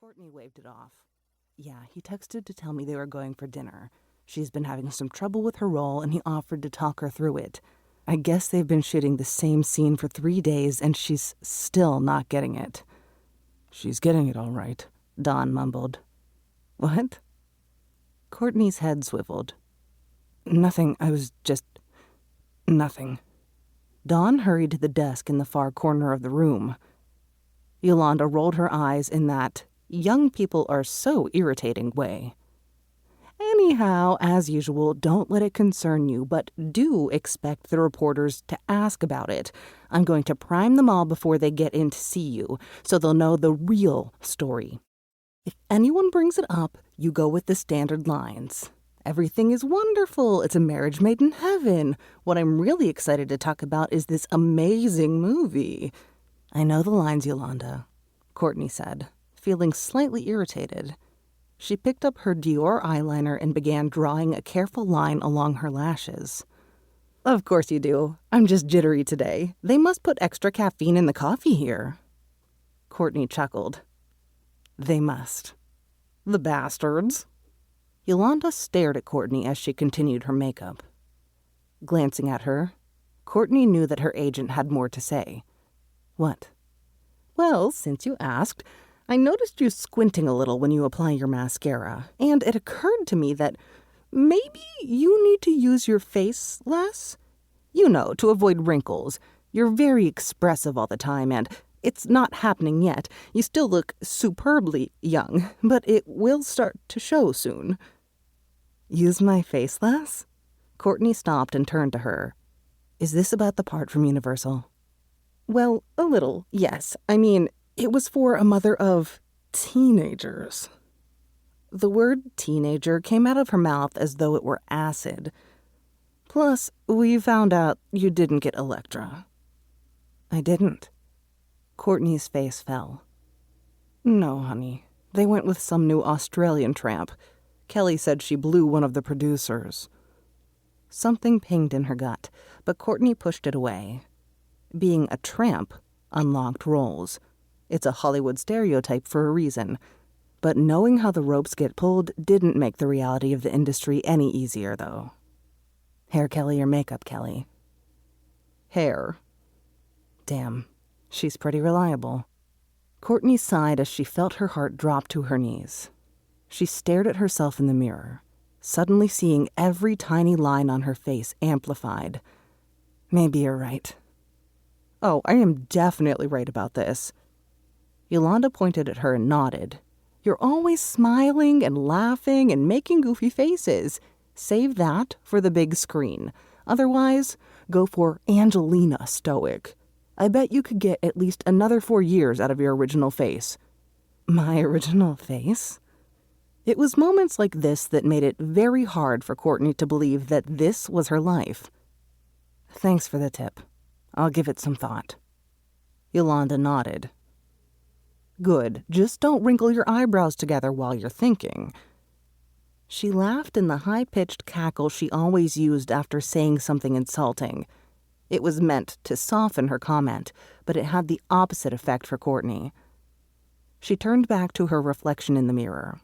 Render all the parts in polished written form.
Courtney waved it off. Yeah, he texted to tell me they were going for dinner. She's been having some trouble with her role, and he offered to talk her through it. I guess they've been shooting the same scene for 3 days, and she's still not getting it. She's getting it all right, Dawn mumbled. What? Courtney's head swiveled. Nothing, nothing. Dawn hurried to the desk in the far corner of the room. Yolanda rolled her eyes in that young people are so irritating way. Anyhow, as usual, don't let it concern you, but do expect the reporters to ask about it. I'm going to prime them all before they get in to see you, so they'll know the real story. If anyone brings it up, you go with the standard lines. Everything is wonderful. It's a marriage made in heaven. What I'm really excited to talk about is this amazing movie. I know the lines, Yolanda, Courtney said, feeling slightly irritated. She picked up her Dior eyeliner and began drawing a careful line along her lashes. Of course you do. I'm just jittery today. They must put extra caffeine in the coffee here. Courtney chuckled. They must. The bastards. Yolanda stared at Courtney as she continued her makeup. Glancing at her, Courtney knew that her agent had more to say. What? Well, since you asked, I noticed you squinting a little when you apply your mascara, and it occurred to me that maybe you need to use your face less? You know, to avoid wrinkles. You're very expressive all the time, and it's not happening yet. You still look superbly young, but it will start to show soon. Use my face less? Courtney stopped and turned to her. Is this about the part from Universal? Well, a little, yes. I mean, it was for a mother of teenagers. The word teenager came out of her mouth as though it were acid. Plus, we found out you didn't get Electra. I didn't. Courtney's face fell. No, honey. They went with some new Australian tramp. Kelly said she blew one of the producers. Something pinged in her gut, but Courtney pushed it away. Being a tramp unlocked roles. It's a Hollywood stereotype for a reason. But knowing how the ropes get pulled didn't make the reality of the industry any easier, though. Hair Kelly or makeup Kelly? Hair. Damn, she's pretty reliable. Courtney sighed as she felt her heart drop to her knees. She stared at herself in the mirror, suddenly seeing every tiny line on her face amplified. Maybe you're right. Oh, I am definitely right about this. Yolanda pointed at her and nodded. You're always smiling and laughing and making goofy faces. Save that for the big screen. Otherwise, go for Angelina Stoic. I bet you could get at least another 4 years out of your original face. My original face? It was moments like this that made it very hard for Courtney to believe that this was her life. Thanks for the tip. I'll give it some thought. Yolanda nodded. Good. Just don't wrinkle your eyebrows together while you're thinking. She laughed in the high-pitched cackle she always used after saying something insulting. It was meant to soften her comment, but it had the opposite effect for Courtney. She turned back to her reflection in the mirror.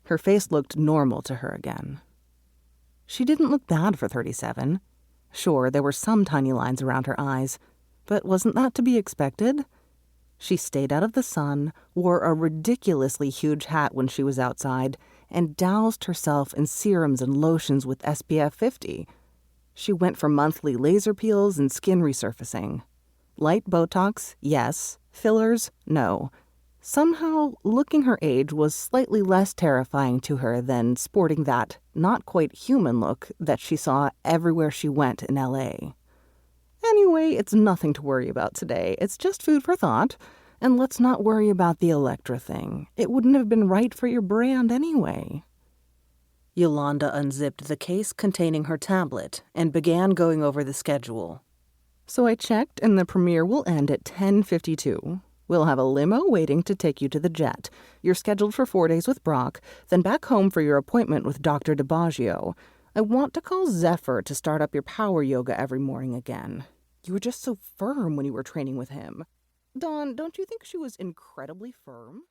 Her face looked normal to her again. She didn't look bad for 37. Sure, there were some tiny lines around her eyes, but wasn't that to be expected? She stayed out of the sun, wore a ridiculously huge hat when she was outside, and doused herself in serums and lotions with SPF 50. She went for monthly laser peels and skin resurfacing. Light Botox, yes. Fillers, no. Somehow, looking her age was slightly less terrifying to her than sporting that not-quite-human look that she saw everywhere she went in L.A. Anyway, it's nothing to worry about today. It's just food for thought. And let's not worry about the Electra thing. It wouldn't have been right for your brand anyway. Yolanda unzipped the case containing her tablet and began going over the schedule. So I checked, and the premiere will end at 10:52. We'll have a limo waiting to take you to the jet. You're scheduled for 4 days with Brock, then back home for your appointment with Dr. DiBaggio. I want to call Zephyr to start up your power yoga every morning again. You were just so firm when you were training with him. Dawn, don't you think she was incredibly firm?